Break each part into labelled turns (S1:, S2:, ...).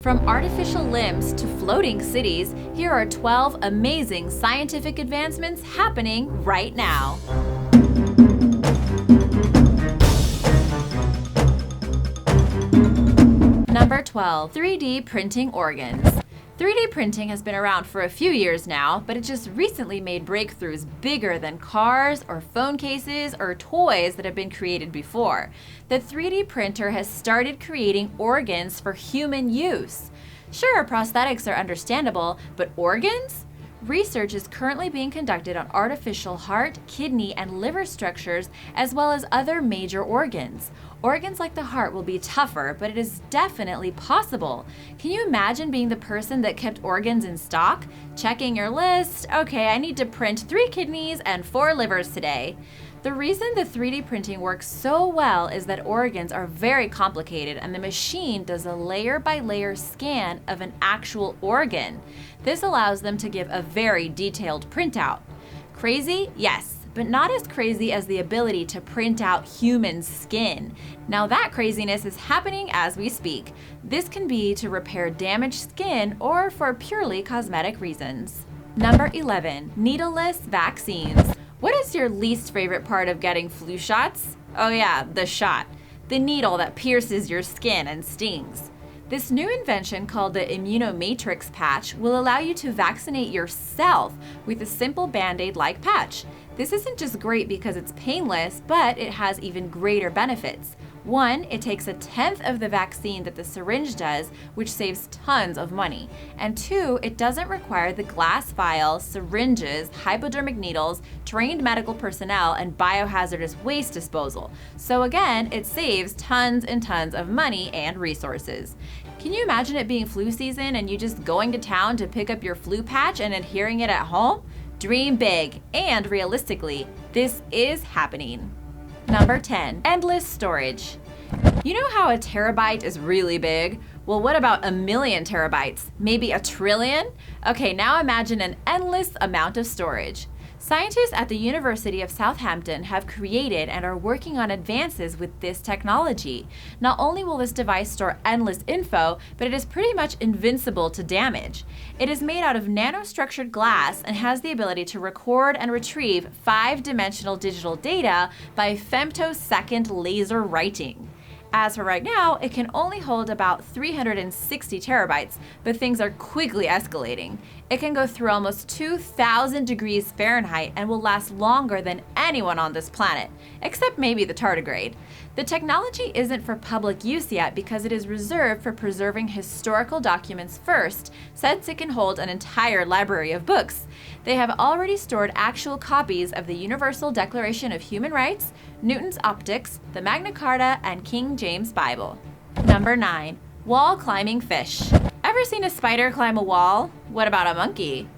S1: From artificial limbs to floating cities, here are 12 amazing scientific advancements happening right now. Number 12. 3D printing organs. 3D printing has been around for a few years now, but it just recently made breakthroughs bigger than cars or phone cases or toys that have been created before. The 3D printer has started creating organs for human use. Sure, prosthetics are understandable, but organs? Research is currently being conducted on artificial heart, kidney, and liver structures, as well as other major organs. Organs like the heart will be tougher, but it is definitely possible. Can you imagine being the person that kept organs in stock? Checking your list, okay, I need to print 3 kidneys and 4 livers today. The reason the 3D printing works so well is that organs are very complicated and the machine does a layer-by-layer scan of an actual organ. This allows them to give a very detailed printout. Crazy? Yes, but not as crazy as the ability to print out human skin. Now that craziness is happening as we speak. This can be to repair damaged skin or for purely cosmetic reasons. Number 11. Needleless vaccines. What is your least favorite part of getting flu shots? Oh yeah, the shot. The needle that pierces your skin and stings. This new invention called the immunomatrix patch will allow you to vaccinate yourself with a simple Band-Aid-like patch. This isn't just great because it's painless, but it has even greater benefits. 1, it takes 1/10 of the vaccine that the syringe does, which saves tons of money. And 2, it doesn't require the glass vial, syringes, hypodermic needles, trained medical personnel, and biohazardous waste disposal. So again, it saves tons and tons of money and resources. Can you imagine it being flu season and you just going to town to pick up your flu patch and adhering it at home? Dream big, and realistically, this is happening. Number 10. Endless storage. You know how a terabyte is really big? Well, what about 1,000,000 terabytes? Maybe 1,000,000,000,000? Okay, now imagine an endless amount of storage. Scientists at the University of Southampton have created and are working on advances with this technology. Not only will this device store endless info, but it is pretty much invincible to damage. It is made out of nanostructured glass and has the ability to record and retrieve 5-dimensional digital data by femtosecond laser writing. As for right now, it can only hold about 360 terabytes, but things are quickly escalating. It can go through almost 2,000 degrees Fahrenheit and will last longer than anyone on this planet, except maybe the tardigrade. The technology isn't for public use yet because it is reserved for preserving historical documents first, since it can hold an entire library of books. They have already stored actual copies of the Universal Declaration of Human Rights, Newton's Optics, the Magna Carta, and King James Bible. Number 9. Wall climbing fish. Ever seen a spider climb a wall? What about a monkey?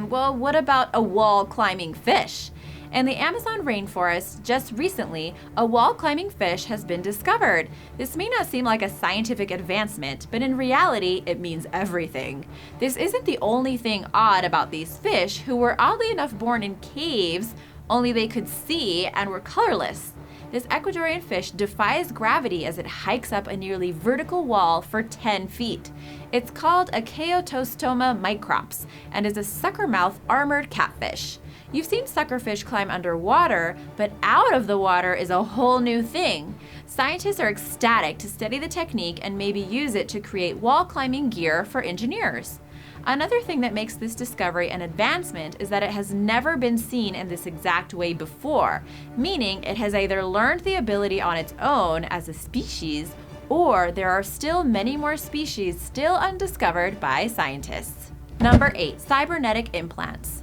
S1: Well, what about a wall climbing fish? In the Amazon rainforest, just recently, a wall-climbing fish has been discovered. This may not seem like a scientific advancement, but in reality, it means everything. This isn't the only thing odd about these fish, who were oddly enough born in caves, only they could see and were colorless. This Ecuadorian fish defies gravity as it hikes up a nearly vertical wall for 10 feet. It's called a Chaetostoma microps and is a sucker-mouth armored catfish. You've seen suckerfish climb underwater, but out of the water is a whole new thing. Scientists are ecstatic to study the technique and maybe use it to create wall climbing gear for engineers. Another thing that makes this discovery an advancement is that it has never been seen in this exact way before, meaning it has either learned the ability on its own as a species, or there are still many more species still undiscovered by scientists. Number 8. Cybernetic implants.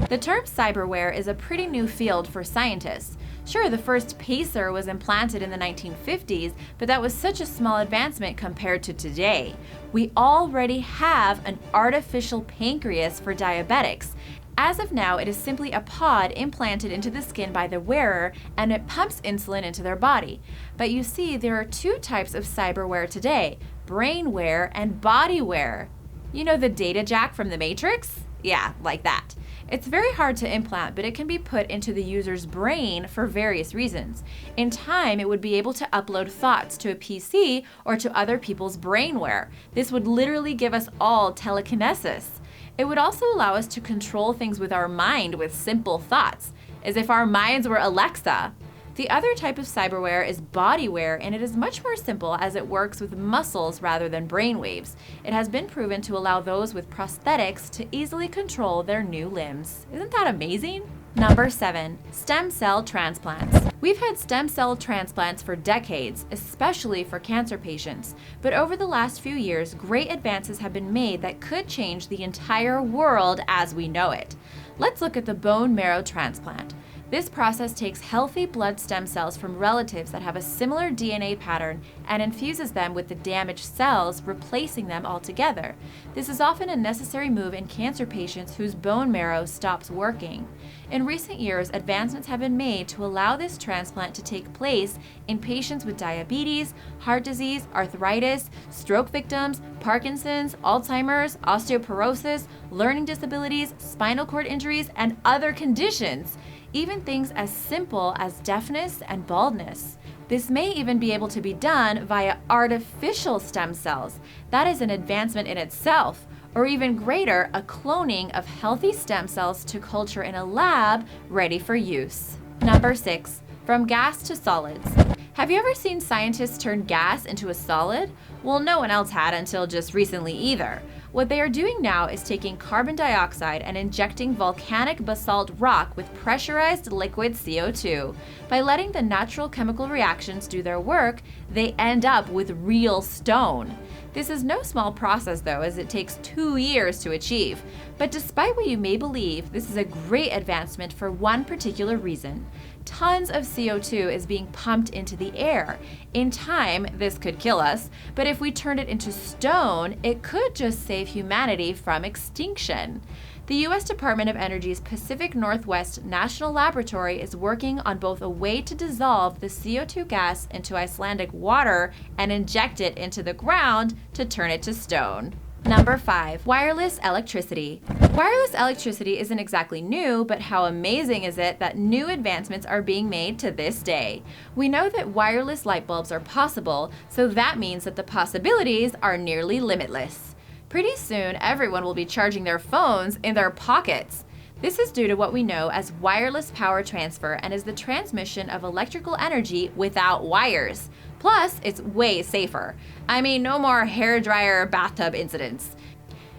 S1: The term cyberware is a pretty new field for scientists. Sure, the first pacer was implanted in the 1950s, but that was such a small advancement compared to today. We already have an artificial pancreas for diabetics. As of now, it is simply a pod implanted into the skin by the wearer, and it pumps insulin into their body. But you see, there are 2 types of cyberware today: brainware and bodyware. You know the data jack from the Matrix? Yeah, like that. It's very hard to implant, but it can be put into the user's brain for various reasons. In time, it would be able to upload thoughts to a PC or to other people's brainware. This would literally give us all telekinesis. It would also allow us to control things with our mind with simple thoughts, as if our minds were Alexa. The other type of cyberware is bodyware, and it is much more simple as it works with muscles rather than brainwaves. It has been proven to allow those with prosthetics to easily control their new limbs. Isn't that amazing? Number 7, stem cell transplants. We've had stem cell transplants for decades, especially for cancer patients. But over the last few years, great advances have been made that could change the entire world as we know it. Let's look at the bone marrow transplant. This process takes healthy blood stem cells from relatives that have a similar DNA pattern and infuses them with the damaged cells, replacing them altogether. This is often a necessary move in cancer patients whose bone marrow stops working. In recent years, advancements have been made to allow this transplant to take place in patients with diabetes, heart disease, arthritis, stroke victims, Parkinson's, Alzheimer's, osteoporosis, learning disabilities, spinal cord injuries, and other conditions. Even things as simple as deafness and baldness. This may even be able to be done via artificial stem cells. That is an advancement in itself. Or even greater, a cloning of healthy stem cells to culture in a lab ready for use. Number 6, from gas to solids. Have you ever seen scientists turn gas into a solid? Well, no one else had until just recently either. What they are doing now is taking carbon dioxide and injecting volcanic basalt rock with pressurized liquid CO2. By letting the natural chemical reactions do their work, they end up with real stone. This is no small process though, as it takes 2 years to achieve. But despite what you may believe, this is a great advancement for one particular reason. Tons of CO2 is being pumped into the air. In time, this could kill us, but if we turned it into stone, it could just save humanity from extinction. The U.S. Department of Energy's Pacific Northwest National Laboratory is working on both a way to dissolve the CO2 gas into Icelandic water and inject it into the ground to turn it to stone. Number 5, wireless electricity. Wireless electricity isn't exactly new, but how amazing is it that new advancements are being made to this day? We know that wireless light bulbs are possible, so that means that the possibilities are nearly limitless. Pretty soon, everyone will be charging their phones in their pockets. This is due to what we know as wireless power transfer and is the transmission of electrical energy without wires. Plus, it's way safer. I mean, no more hairdryer bathtub incidents.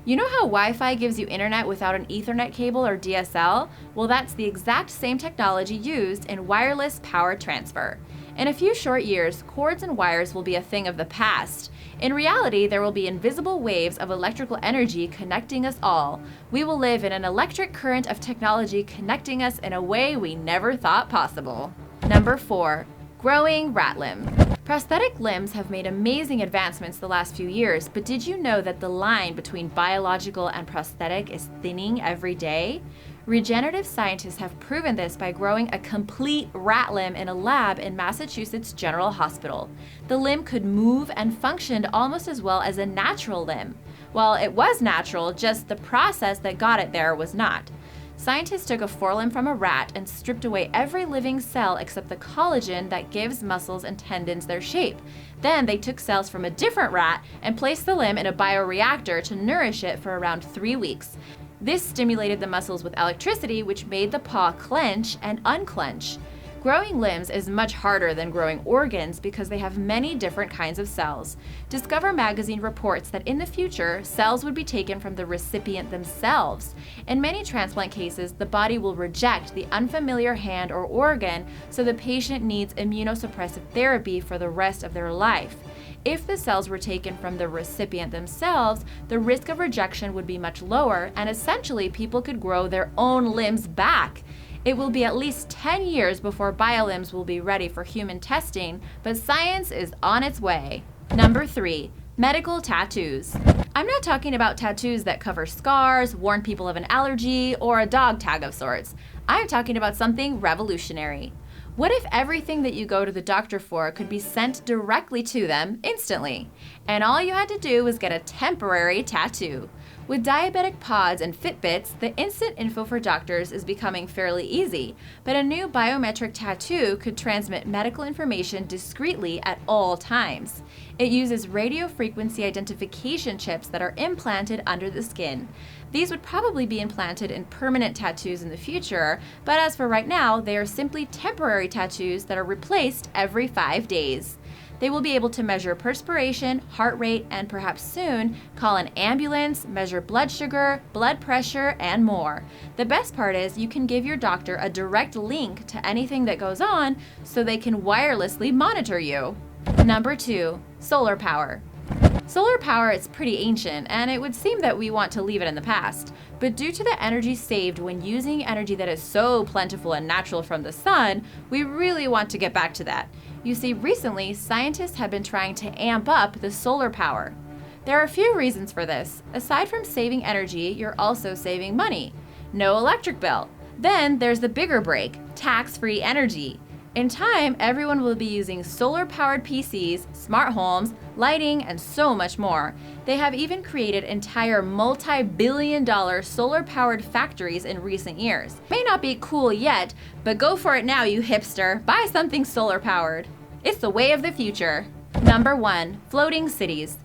S1: You know how Wi-Fi gives you internet without an Ethernet cable or DSL? Well, that's the exact same technology used in wireless power transfer. In a few short years, cords and wires will be a thing of the past. In reality, there will be invisible waves of electrical energy connecting us all. We will live in an electric current of technology connecting us in a way we never thought possible. Number 4, growing rat limb. Prosthetic limbs have made amazing advancements the last few years, but did you know that the line between biological and prosthetic is thinning every day? Regenerative scientists have proven this by growing a complete rat limb in a lab in Massachusetts General Hospital. The limb could move and functioned almost as well as a natural limb. Well, it was natural, just the process that got it there was not. Scientists took a forelimb from a rat and stripped away every living cell except the collagen that gives muscles and tendons their shape. Then they took cells from a different rat and placed the limb in a bioreactor to nourish it for around 3 weeks. This stimulated the muscles with electricity, which made the paw clench and unclench. Growing limbs is much harder than growing organs because they have many different kinds of cells. Discover magazine reports that in the future, cells would be taken from the recipient themselves. In many transplant cases, the body will reject the unfamiliar hand or organ, so the patient needs immunosuppressive therapy for the rest of their life. If the cells were taken from the recipient themselves, the risk of rejection would be much lower, and essentially people could grow their own limbs back. It will be at least 10 years before biolimbs will be ready for human testing, but science is on its way. Number 3, medical tattoos. I'm not talking about tattoos that cover scars, warn people of an allergy, or a dog tag of sorts. I'm talking about something revolutionary. What if everything that you go to the doctor for could be sent directly to them instantly, and all you had to do was get a temporary tattoo? With diabetic pods and Fitbits, the instant info for doctors is becoming fairly easy, but a new biometric tattoo could transmit medical information discreetly at all times. It uses radio frequency identification chips that are implanted under the skin. These would probably be implanted in permanent tattoos in the future, but as for right now, they are simply temporary tattoos that are replaced every 5 days. They will be able to measure perspiration, heart rate, and perhaps soon call an ambulance, measure blood sugar, blood pressure, and more. The best part is you can give your doctor a direct link to anything that goes on so they can wirelessly monitor you. Number 2, solar power. Solar power is pretty ancient, and it would seem that we want to leave it in the past. But due to the energy saved when using energy that is so plentiful and natural from the sun, we really want to get back to that. You see, recently, scientists have been trying to amp up the solar power. There are a few reasons for this. Aside from saving energy, you're also saving money. No electric bill. Then there's the bigger break, tax-free energy. In time, everyone will be using solar-powered PCs, smart homes, lighting, and so much more. They have even created entire multi-billion-dollar solar-powered factories in recent years. May not be cool yet, but go for it now, you hipster. Buy something solar-powered. It's the way of the future. Number 1, floating cities.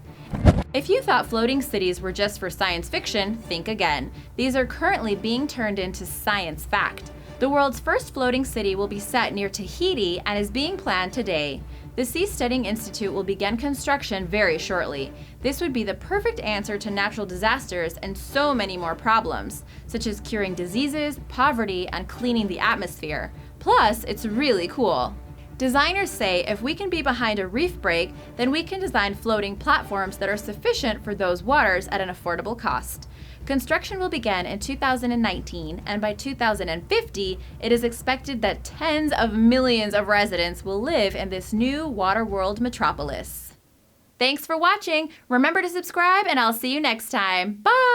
S1: If you thought floating cities were just for science fiction, think again. These are currently being turned into science fact. The world's first floating city will be set near Tahiti and is being planned today. The Seasteading Institute will begin construction very shortly. This would be the perfect answer to natural disasters and so many more problems, such as curing diseases, poverty, and cleaning the atmosphere. Plus, it's really cool. Designers say if we can be behind a reef break, then we can design floating platforms that are sufficient for those waters at an affordable cost. Construction will begin in 2019, and by 2050, it is expected that tens of millions of residents will live in this new water world metropolis. Thanks for watching. Remember to subscribe, and I'll see you next time. Bye!